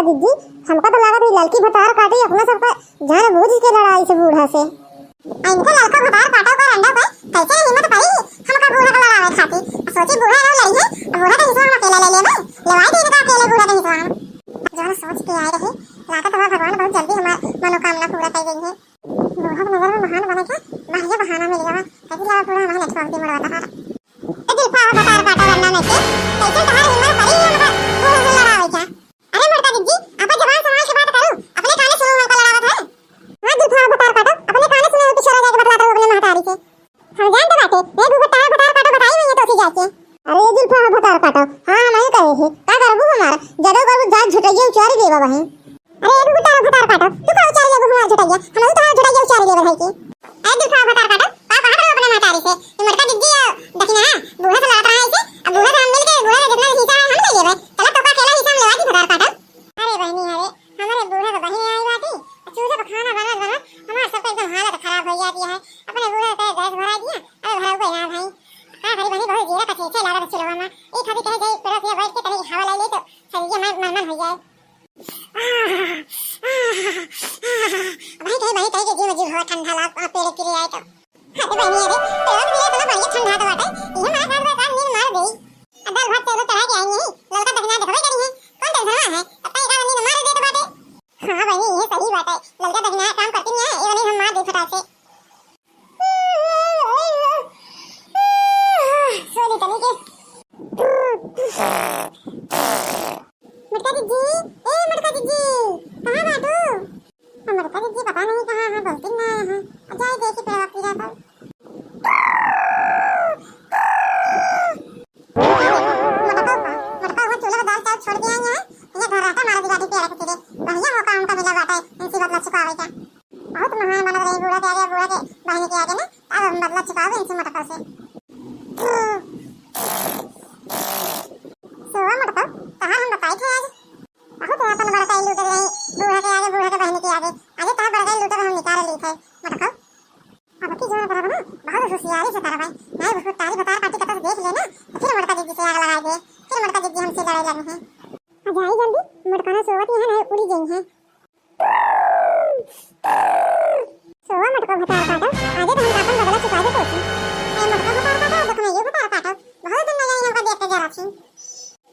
दीदी, हमका तो लागत है लड़की भतार काटी अपना सबका जान बूझ के लड़ाई से बूढ़ा से। इनका लड़का भतार काटा का अंडा पे कैसे हिम्मत पाई हमका बूढ़ा का लड़ावे खाती। सोची बूढ़ा ना लड़ी है, बूढ़ा का हिस्सा हम अकेला ले लेबे, लवाई दे इनका अकेले बूढ़ा का हिस्सा हम। जो सोच के आए रहे, लागत है भगवान बहुत जल्दी हमार मनोकामना पूरा कर देंगे। बूढ़ा की नजर में महान बने के बढ़िया बहाना मिल गया, कभी लगा पूरा हमारे नेटवर्क पे मरवाता था। ए दिल पा भतार काटा वरना में के कैसे तुम्हारी हिम्मत पड़ी है हमका बूढ़ा से लड़ावे क्या। अरे मरता दीदी, अपन जबान संभाल के बात करो, अपने काने सुनो हमका लड़ावत है। हां दिल पा भतार काटा, अपने काने सुनो पिछड़ा जाके बतलाता हो अपने महतारी से। हम जानते बाटे, ए दू भतार काटा बताई नहीं तो सी जाके। अरे दिल पा भतार काटा, हां नहीं कहे है, का करबू हमार जदो करबू जात झुटैया उचारी देबा बहिन। अरे ए दू भतार काटा, तू का उचारी देबू हमार झुटैया, हम तो झुटैया उचारी देबा भाई के। ए दिल पा भतार काटा, का कहा करो अपने महतारी से, ये मरका दीदी देखिना बूढ़ा से लड़त रहा है इसे, अब बूढ़ा से हम मिलके बूढ़ा का जितना हिस्सा है हम ले लेबे, चला तो का अकेला हिस्सा हम लेवा दी भतार काटा। अरे बहनी अरे हमारे बूढ़ा तो बहनी आई बाती, चूल्हे पे खाना बना हमार सबका एकदम हालत खराब हो जाती है। अपने बूढ़े पे गैस भरा दिया, अरे भरा हुआ यार भाई का भरी बहनी बहुत जीरा का छेछे लागा चलवा में एक खाती कहे जाई पेड़ पे बैठ के तनी हवा ले ले तो शरीर में मन हो जाए। भाई कहे के जीव हो ठंडा लाग पेड़ गिरे आए तो। अरे बहनी अरे पेड़ मिले तो बढ़िया ठंडा तो बाटे, ये हमारे साथ में काम नींद मार गई। अदल भात चलो चढ़ा के आएंगे ललका दखना देखबे करी है, कौन टेंशन है पता ही का नींद मार दे तो बाटे। हां बहनी ये सही बात है, ललका दखना काम करती नहीं है, ये वाली हम मार दे फटा से। सोनी तनी के मटका दीदी, ए मटका दीदी कहां बाटू। मटका दीदी पता नहीं कहां है, बहुत दिन ना है, जाए देखी पेड़ वक्त जाता। मटका वो चूल्हे में दाल चावल छोड़ के आई है, ये घर आता मार दी गाड़ी पे रख के बढ़िया मौका उनका मिला बाटा है, इनसी बदला चुकावे क्या। बहुत महान बन रही बूढ़ा के आगे बहनी के आगे ना, अब हम बदला चुकावे इनसे मटका से। सोवा मटका कहां हम बताई थे आज, बहुत अपन बड़का लूट रही बूढ़ा के आगे बहनी के आगे ता बड़का लूट हम निकाल ली थे मटका। अब की जोर बराबर ना बहुत होशियारी से कर भाई, नहीं उसको तारी बता काटी कटा देख लेना, फिर मटका दीदी से आग लगा दे, फिर मटका दीदी हमसे लड़ाई लगे हैं। आ जाई जल्दी मटका ना सोवत है ना उड़ी गई है। सोवा मटका भतार काटा, आगे तो हम अपन बदला चुका दे कोची। ए मटका भतार काटा, देखो ये भतार काटा बहुत दिन लगे इनका देखते जरा थी,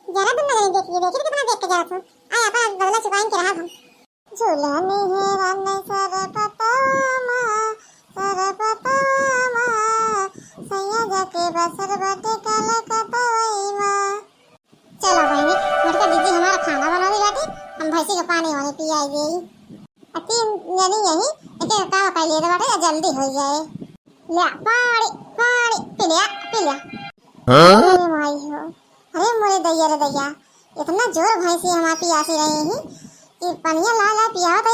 जरा दिन लगे देखिए कितना देखते जरा थी। आया अपन बदला चुकाएं के रहा हम। झूलने है रन सर पतामा सैया जाके बसर बटे काला कतवईमा। चलो बहनी मटका दीदी हमारा खाना बना दी बाटी, हम भैंसी का पानी वानी पी आई गई। अति यानी यही एक का कर लिए बाटे जल्दी हो जाए। ले पानी पी लिया। अरे भाई हो, अरे मोरे दैया इतना जोर भैंसी हमारी पियासी रही है कि पनिया ला पिया तो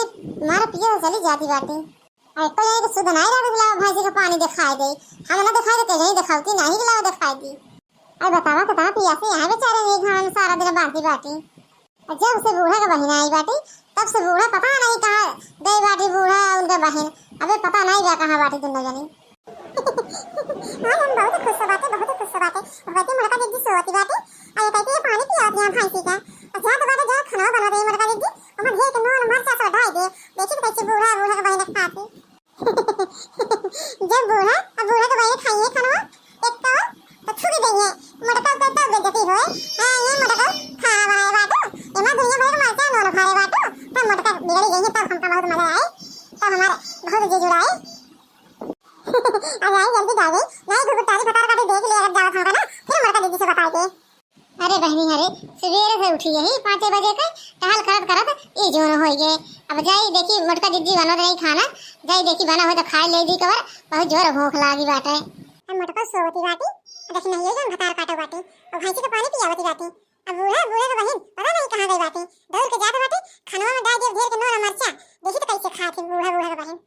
मार पिया चली जाती बाटी। अरे तो ये सुध नहीं रहा दिला भैंसी का पानी दिखाई दे, हम ना दिखाई देते नहीं दिखाती नहीं दिला दिखाई दी। अरे बतावा कितना पियासी यहाँ बेचारे नहीं खाना सारा दिन बाटी। जब से बूढ़ा का बहन आई बाटी तब से बूढ़ा पता नहीं कहाँ गई बाटी, बूढ़ा उनका बहन अबे पता नहीं गया कहाँ बाटी दोनों जनी। हाँ हम बहुत खुश हो बाटे कहती मटका दीदी सोती बाटी, अरे कहती ये पानी पियाती है भैंसी का, और जहाँ तो बाटे जहाँ खाना बना दे मटका दीदी और ढेर के नून मिर्च सब डाल दे, देखी कैसे बूढ़ा का बहन खाती। जब बूढ़ा के बहन खाइए खाना एक तो छुरी देंगे मटका को तो बेइज्जती होए। हां ये मटका खाना बनाए बाटो एमा दुनिया भर के मरचा नोन खाए बाटो तो मटका बिगड़ी गई है, तब हमका बहुत मजा आए, तब हमारे बहुत जी जुड़ाए। आ जाए जल्दी जा गई नहीं गुगुतारी बता काटे देख ले अब जाओ खाना ना, फिर मटका दीदी से बताई दे। अरे बहनी अरे सवेरे से उठी यही 5 बजे के टहल करत ये जोन हो गए। अब जाई देखी मटका दीदी बना रही खाना, जाई देखी बना हो तो खाई ले दी कवर, बहुत जोर भूख लागी बाटे। अब मटका सोवती बाटी देखी नहीं है भतार काटो बाटी और भैंसी का पानी पियावती बाटी। अब बूढ़ा का बहन पता नहीं कहां गई बाटी, दौड़ के जात बाटी खानवा में डाल दे ढेर के नोन मिर्चा, देखी तो कैसे खाती बूढ़ा का बहन।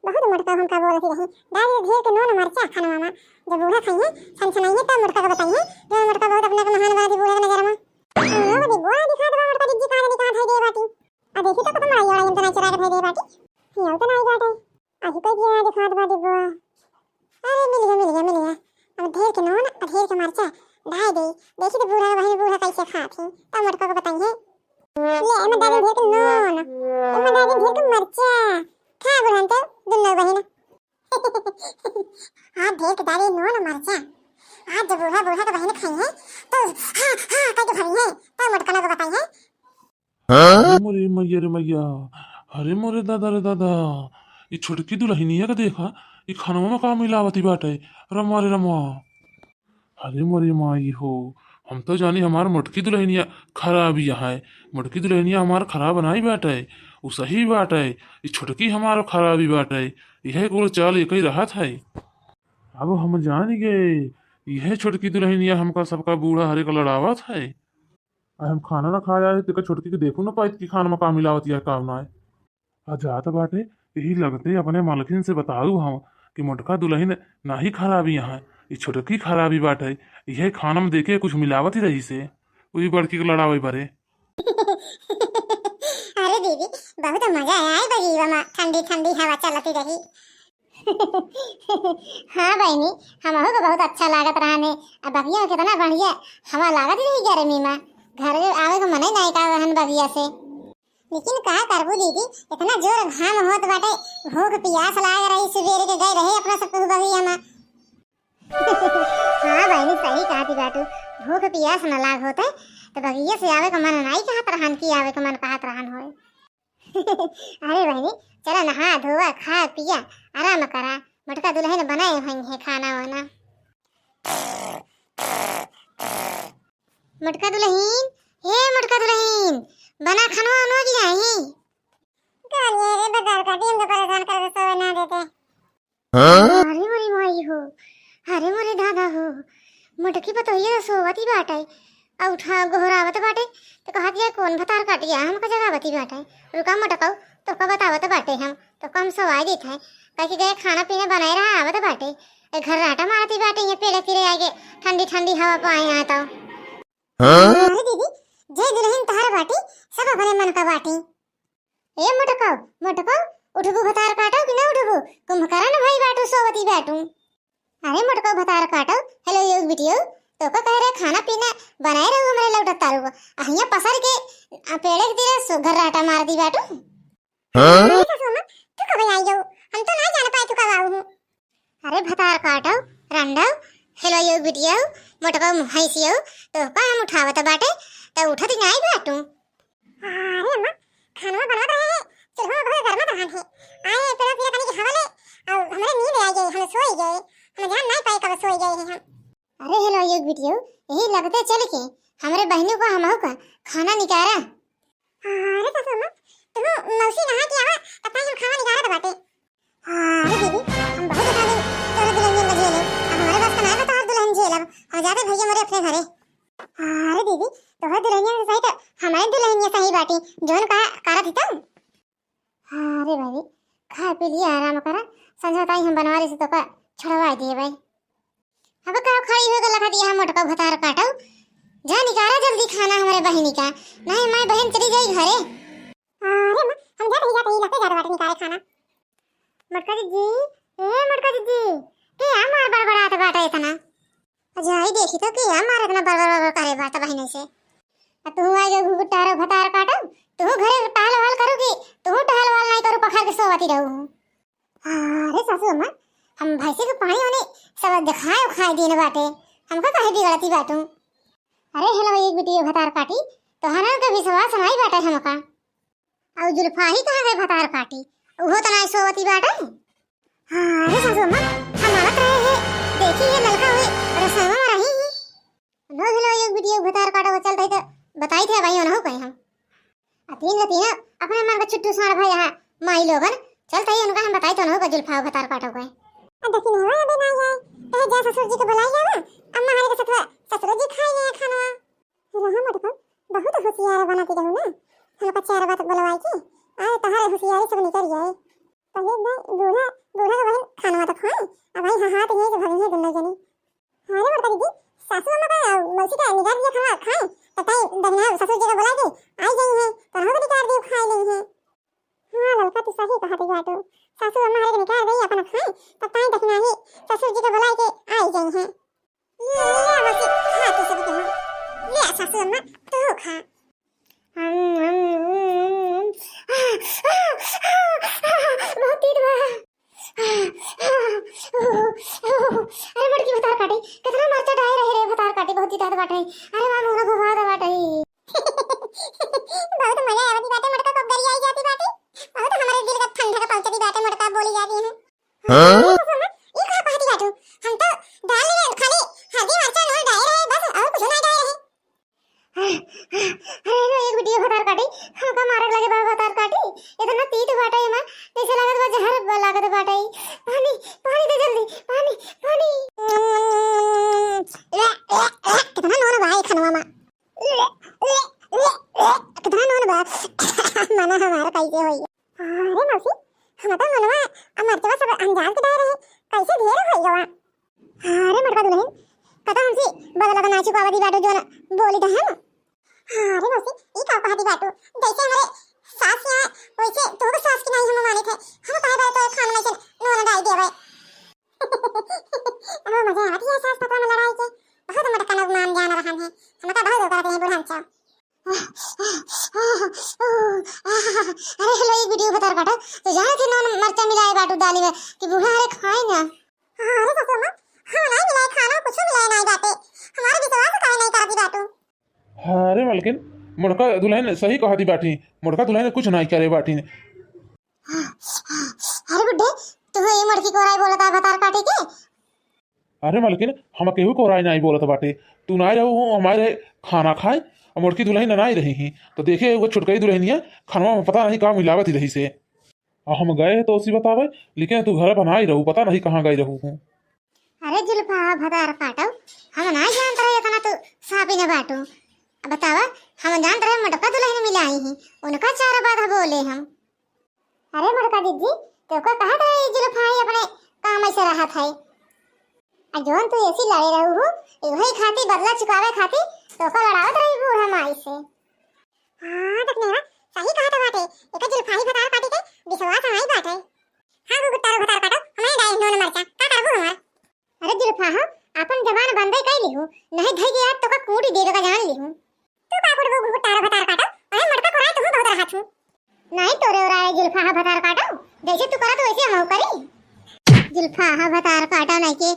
बहुत मटका हमका बोलती रही डाल दे ढेर के नोन मिर्चा खानवा में, जब बूढ़ा खाइए छनछनाइए तब मटका का बताइए जो मटका बहुत अपने को महान बादी बूढ़ा के नजर में। ओ बड़ी बुआ दिखा दे मटका दीदी कहां निकाल थाई दे बाटी, आ देखी तो पता माई वाला हम तो नहीं चुरा के थाई दे बाटी, ये तो नहीं बाटे आही कोई दिया दिखा दे बाटी बुआ। अरे मिल गया अब ढेर के नोन और ढेर के मिर्चा ढाई दे, देखी तो बूढ़ा का बहन बूढ़ा कैसे खाती, तब मटका को बताइए। ले एमे दादी ढेर के नोन एमे दादी ढेर के मरचा खा बुढ़न तो दुन्नो बहिन हां ढेर के दादी नोन मरचा आज जब बूढ़ा बूढ़ा के बहिन खाई है तो हां हां कह के भरी है तो मटकना को बताई है। अरे मोरे मैया रे मैया, अरे मोरे दादा रे दादा, ये छोटकी दुल्हनिया का देखा ये खानवा में का मिलावती बाटे। रमा रे रमा, अरे मोरे माई हो, हम तो जानी हमार मोटकी दुल्हनिया खराबिया है। मोटकी दुल्हनिया हमार खराब बनाई बाटे, वो सही बाटे। ये छोटकी हमार खराबी बाटे, यह कुल चाल एक ही रहा था। अब हम जान गए यह छोटकी दुल्हनिया हमका सबका बूढ़ा हरे का लड़ावत है। हम खाना ना खाया है तो छोटकी के देखू ना पाई कि खाना में का मिलावत है काम ना है। जात बाटे यही लगते अपने मालकिन से बताऊ हम कि मोटका दुल्हन ना ही खराबी यहाँ, ये छोटकी खराबी बाटे। यह खाना में देखे कुछ मिलावत ही रही से वही बड़की के लड़ावे बारे। अरे दीदी बहुत मजा आया है बगीवा में ठंडी ठंडी हवा चलती रही। हाँ बहनी हमहू को बहुत अच्छा लागत रहने। अब बगिया कितना बढ़िया हवा लागत रही गर्मी में, घर आवे को मन ही नहीं का रहन बगिया से। लेकिन कहा करबू दीदी इतना जोर घाम होत बाटे, भूख प्यास लाग रही, सवेरे के गए रहे अपना सब बगिया में। हाँ बहनी सही कहा थी बाटू, भूख प्यास न लाग होते तो बगिया से आवे को मन नहीं कहत रहन की आवे को मन कहत रहन होए। अरे बहनी चला नहा धोआ खा पिया आराम करा, मोटका दुल्हन बनाए होंगे खाना वाना। मोटका दुल्हन हे मोटका दुल्हन बना खाना वाना की नहीं गालियां रे बदार का दिन परेशान कर दे सोए ना देते। अरे मोरी माई हो, अरे मोरे दादा हो, मोटकी पतोहिया सोवती बाटे और उठा गोहरावत बाटे तो कहत ये कौन भतार काटिया हमको जगावती बाटे। रुका मोटकाऊ तो का बतावत बाटे हम तो कम सवाई देत है कह गए खाना पीना बनाए रहा आवत बाटे। घर राटा मारती बाटे ये पेड़े फिरे आगे ठंडी ठंडी हवा पाए आता। अरे दीदी जय दुल्हन तार बाटी सब अपने मन का बाटी। ए मोटकाऊ मोटकाऊ उठबू भतार काटो कि ना उठबू, कुंभकर्ण भाई बाटू सोवती बाटू। अरे मोटकाऊ भतार काटो हेलो योग बिटियो तो का कह रहे खाना पीना बनाए रहो हमारे लौटा तारू अहिया पसर के पेड़े के तेरे घर राटा मार दी बाटू। तू कब आई हो, हम तो नहीं जान पाए तू कब आऊ। अरे भतार काटो रंडाऊ हेलो योग बिटियो मोटकाऊ हैसियो तो का हम उठावत बाटे तो उठत नहीं बाटू। अरे अम्मा खाना बना रहे हैं चलो बहुत गर्म रहन है आए पेड़ पिया पानी की हवा ले और हमारे नींद आ गई, हम सोई गए, हम जान नहीं पाए कब सोई गए हैं हम। अरे हेलो योग बिटियो यही लगते चल के हमारे बहनों को हमहू का खाना निकारा। अरे सासू अम्मा तुम मौसी नहा के आवा तब तक हम खाना निकारा बाटे। अरे दीदी हम बहुत दिन तोरे दुल्हन में झेले अब हमारे बस का नहीं बता दुल्हन झेलब हम जाते भैया मोरे अपने घरे। अरे दीदी तोहर दुल्हनिया सही तो हमारे दुल्हनिया सही बाटी जोन का कारत ही तुम। अरे भाई खा पी लिया आराम करा समझौता ही हम बनवा रहे तो का छुड़वा दिए भाई। अब का खड़ी हो गला खा दिया मोटका भतार काटो जा निकारा जल्दी खाना हमारे बहनी का नहीं हमारी बहन चली जाई घरे। अरे मां हम जा रही जाते ही लगते जा बाटे निकारे खाना। मोटका जी ए मोटका जी के हमार बड़बड़ात बाटा इतना जाई देखी तो के हमार इतना बड़बड़ करे बाटा बहनी से। तू आगे घुटारो भतार काटो तू घरे टहल वाल करोगी तू टहल वाल नहीं करू पखा के सोवती रहू। अरे सासू अम्मा हम भैंसे के पानी वाले सब दिखाए खाए दिन बाटे हमको कहे बिगड़ती बाटू। अरे हेलो एक बिटिया भतार काटी तो हनन का विश्वास नहीं बाटे हमका और जुल्फा ही कहां गए भतार काटी वो तो नहीं सोवती बाटे। अरे सासू अम्मा हम आवत रहे हैं देखी ये नलका हुई रसोई में रही है नो हेलो एक बिटिया भतार काटा वो चलते तो बताई थे भाई ना हो कहीं हम तीन अपने मन का छुट्टू साड़ भाई यहाँ माई लोगन चलते ही उनका हम बताई तो ना होगा जुल्फा भतार काटो गए। देखी नहीं हुआ अभी ना आए कहे जा ससुर जी को बुलाई जावा अम्मा हमारे के साथ ससुर जी खाई ले खाना रहा मत को बहुत होशियार बनाती रहू ना हम 4 बात बुलवाई के आए तहारे होशियारी सब निकल जाए पहले ना बूढ़ा बूढ़ा के बहन खाना तो खाए अब भाई हाथ ये जो भगी है दोनों जनी। अरे बड़का दीदी सासू अम्मा का मौसी का निकाल दिया खाना खाए तो तई दहिना ससुर जी को बुला के आई गई है तो हम निकाल दियो खाई ली है। हां लड़का तू सही कहा बाटू सासू अम्मा हमारे निकाल गई अपना खाए तब तई दहिना ही ससुर जी को बुला के आई गई है। ले बस खा तो सब के ले सासू अम्मा तू खा। ये कहां पाती बाटू हम तो दाल में खाली हल्दी मिर्चा नमक डाले रहे बस और कुछ नहीं डाले रहे अरे एक वीडियो भतार काटी हमका मारक लगे बाबा भतार काटी इतना तीत बाटा है मां जैसे लागत बा जहर लागत बाटा है पानी पानी दे जल्दी पानी पानी कितना नोन भाई खनवा मां कितना नोन बा मना हमारा कैसे होई अरे मौसी हम तो मनवा अमरतवा सब अंजान के दायरे कैसे ढेर होई गवा अरे मटका दुल्हन कथा हमसे बदला का नाची पावती बाटो जो बोली तो हम अरे मौसी ई का कहती बाटो जैसे हमारे सास यहाँ वैसे तो को सास की नहीं हम माने थे हम कहे बात तो खाना में से नोन डाल देवे अब मजा आती है सास पता में लड़ाई के बहुत मटका लोग मान जान रहा है हम तो बहुत करते हैं बुढ़ान चा अरे हेलो एक वीडियो बता काटा तो जहां के नॉन मरचा मिलाए बाटू डाली में कि बूढ़ा अरे खाए ना अरे ससुर मां हम नहीं मिलाए खाना कुछ मिलाए नहीं बाटे हमारे विश्वास काहे नहीं करती बाटू अरे मलकिन मुड़का दुल्हन सही कहती बाटी मुड़का दुल्हन कुछ नहीं करे बाटी ने अरे बुड्ढे तू ये मड़की कोराई बोलता है बता काटे के अरे मलकिन हम केहू को राय नहीं बोलत बाटे तू नहीं रहू हमारे खाना खाए और मुड़की दुल्हन नहीं रही ही तो देखे वो छुटकई दुल्हनिया खाना में पता नहीं कहाँ मिलावत ही रही से और हम गए तो उसी बतावे लेकिन तू घर बना ही रहू पता नहीं कहाँ गई रहू हूँ अरे जुल्फा भदार काटो हम नहीं जानते रहे इतना तो साबी न बाटू बतावा हम जानते रहे मटका दुल्हन मिलाई ही उनका चार बात बोले हम अरे मटका दीदी तो को कहा था जुल्फा अपने काम ऐसे रहा था जोन तू ऐसी लड़े रहू हो वही खाती बदला चुकावे खाती तो को लड़ावत रही बूढ़ा माई से हां देखने ना सही कहा था बाटे एक जुल्फाई बता काटी के विश्वास नहीं बाटे हां गो गुत्तारो बता काटो हमें डाई नोन मरचा का करबो हमार अरे जुल्फा हो अपन जबान बंदे कई लिहू नहीं धई के याद तो का कूटी देवे का जान लिहू तू का करबो गुत्तारो बता काटो अरे मटका कोराई तू बहुत रहा छू नहीं तोरे ओराए जुल्फा बता काटो जैसे तू करा तो वैसे हम करी जुल्फा बता काटो नहीं के